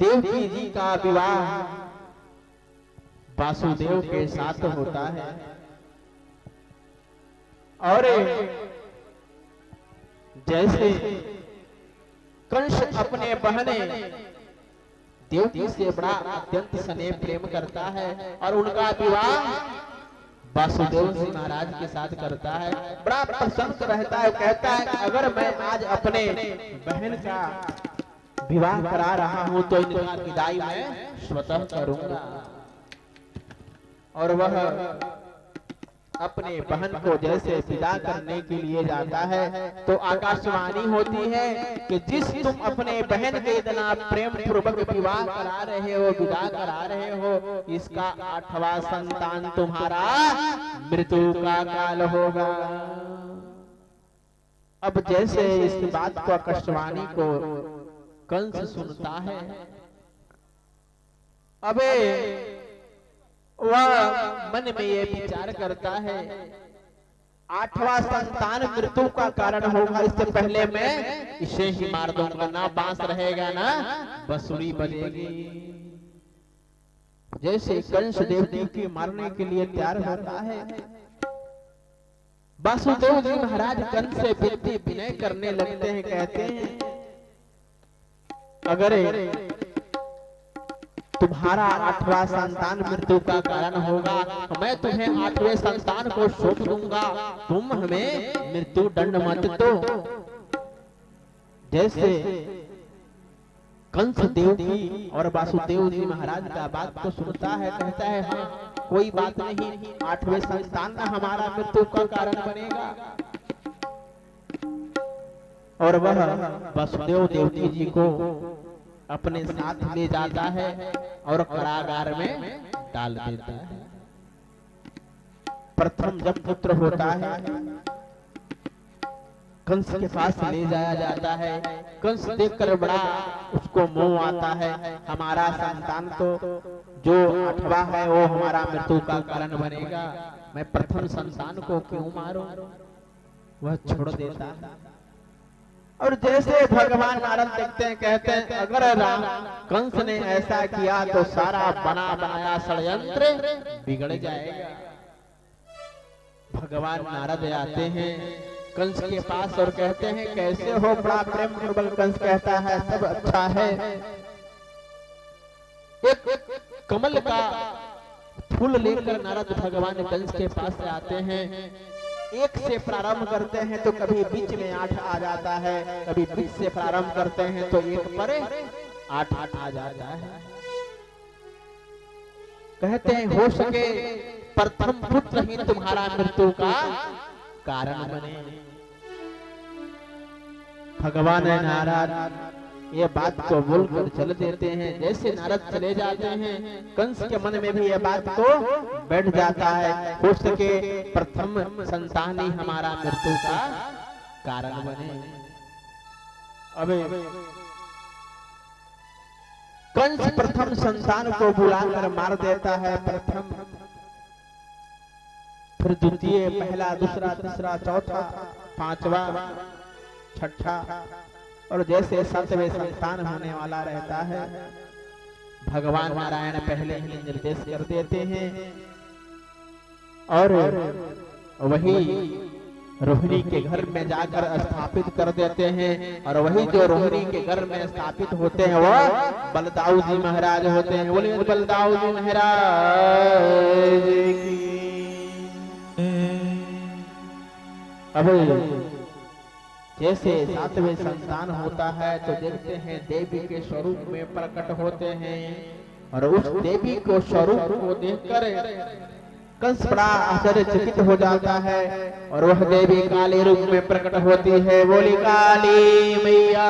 देवकी जी का विवाह वासुदेव के साथ होता है और जैसे कंस अपने बहने देवकी से बड़ा अत्यंत स्नेह प्रेम करता है और उनका विवाह वासुदेव जी महाराज के साथ करता है। बड़ा प्रसन्न रहता है, कहता है कि अगर मैं आज अपने बहन का विवाह करा रहा हूं तो इनका विदाई मैं स्वतः करूंगा। और वह अपने बहन को जैसे विदा करने के लिए जाता है तो आकाशवाणी होती है कि जिस तुम अपने बहन के इतना प्रेम पूर्वक विवाह करा रहे हो, विदा करा रहे हो, इसका 8वां संतान तुम्हारा मृत्यु का काल होगा। अब जैसे इस बात को आकाशवाणी को कंस सुनता है, अबे वह मन में ये विचार करता है 8वां संतान मृत्यु का कारण होगा, इससे पहले मैं इसे ही मार दूंगा। ना बांस रहेगा ना बंसुरी बजेगी। जैसे कंस देवकी के मारने के लिए तैयार होता है, वासुदेव जी महाराज कंस से विनती विनय करने लगते हैं, कहते हैं अगर तुम्हारा 8वां संतान मृत्यु का कारण होगा मैं तुम्हें 8वें संतान को सौंप दूंगा, तुम हमें मृत्यु दंड मत दो। जैसे कंस देवकी और वासुदेव जी महाराज का बात को सुनता है, कहता है हाँ कोई बात नहीं, 8वें संतान ना हमारा मृत्यु का कारण बनेगा। और वह वासुदेव देवकी जी को अपने साथ ले जाता है और कारागार में डाल देता है। प्रथम जब पुत्र होता है कंस के पास ले जाया जाता है। कंस देखकर बड़ा उसको मोह आता है, हमारा संतान तो जो 8वां है वो हमारा मृत्यु का कारण बनेगा, मैं प्रथम संतान को क्यों मारूं। वह छोड़ देता है। और जैसे भगवान नारद देखते हैं, कहते हैं अगर कंस ने ऐसा किया तो सारा बना बनाया षड्यंत्र बिगड़ जाएगा। भगवान नारद आते हैं कंस के पास और कहते हैं कैसे हो, बड़ा प्रेम पूर्वक कंस कहता है सब अच्छा है। एक कमल का फूल लेकर नारद भगवान कंस के पास आते हैं। एक से प्रारंभ करते हैं तो कभी बीच में 8 आ जाता है, कभी बीच से प्रारंभ करते हैं तो एक पर 8 आ जाता है। कहते हैं हो सके प्रथम पुत्र ही तुम्हारा मृत्यु का कारण बने। भगवान नारद ये बात को बोलकर चल देते हैं। जैसे नारद चले जाते हैं कंस के मन में भी ये बात को बैठ जाता है, हो सके प्रथम संतान ही हमारा मृत्यु का कारण बने। अबे कंस प्रथम संतान को बुलाकर मार देता है। प्रथम, फिर द्वितीय, पहला, दूसरा, तीसरा, चौथा, 5वां, 6ठा और जैसे 7वें संतान होने वाला रहता है भगवान नारायण पहले ही निर्देश कर देते हैं और वही रोहिणी के घर में जाकर स्थापित कर देते हैं। और वही जो रोहिणी के घर में स्थापित होते हैं वह बलदाऊ जी महाराज होते हैं। बोलिए बलदाऊ जी महाराज की। अब जैसे 7वें संतान होता है तो देखते हैं देवी के स्वरूप में प्रकट होते हैं और उस देवी को स्वरूप को देखकर कंस बड़ा आश्चर्यचकित हो जाता है और वह देवी काली रूप में प्रकट होती है। बोली काली मैया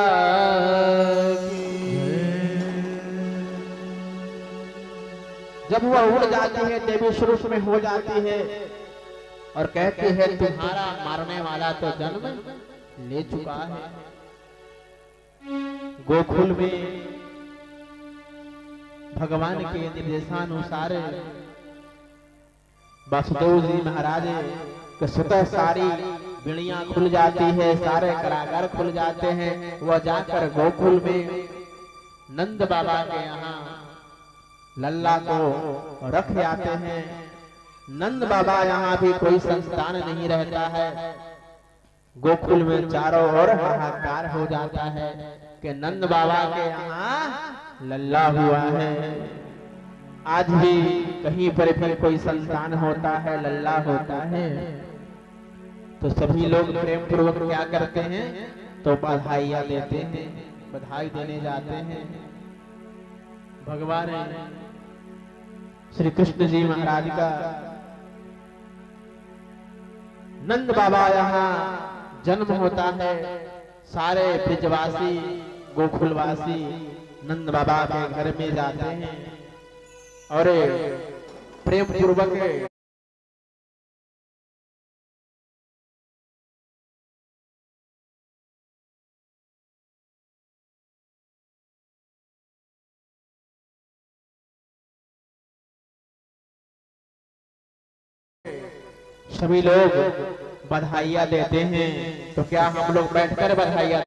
जब वह उड़ जाती है देवी स्वरूप में हो जाती है और कहती है तुम्हारा मारने वाला तो जन्म ले चुका है। गोकुल में भगवान के निर्देशानुसार वासुदेव जी महाराज के स्वतः सारी बिड़ियां खुल जाती है, सारे कारागार खुल जाते हैं। वह जाकर गोकुल में नंद बाबा के यहाँ लल्ला को रख आते हैं। नंद बाबा यहाँ भी कोई संस्थान नहीं रहता है। गोकुल में चारों ओर हाहाकार हो जाता है कि नंद बाबा के यहाँ लल्ला हुआ है। आज भी कहीं पर भी कोई संतान होता है, लल्ला होता है, तो सभी लोग प्रेम पूर्वक क्या करते हैं, तो बधाइयां देते हैं, बधाई देने जाते हैं। भगवान श्री कृष्ण जी महाराज का नंद बाबा यहाँ जन्म होता है। सारे ब्रजवासी गोकुलवासी नंद बाबा के घर में जाते हैं और प्रेम पूर्वक सभी लोग बधाइयां देते हैं। तो क्या हम लोग बैठकर बधाइयां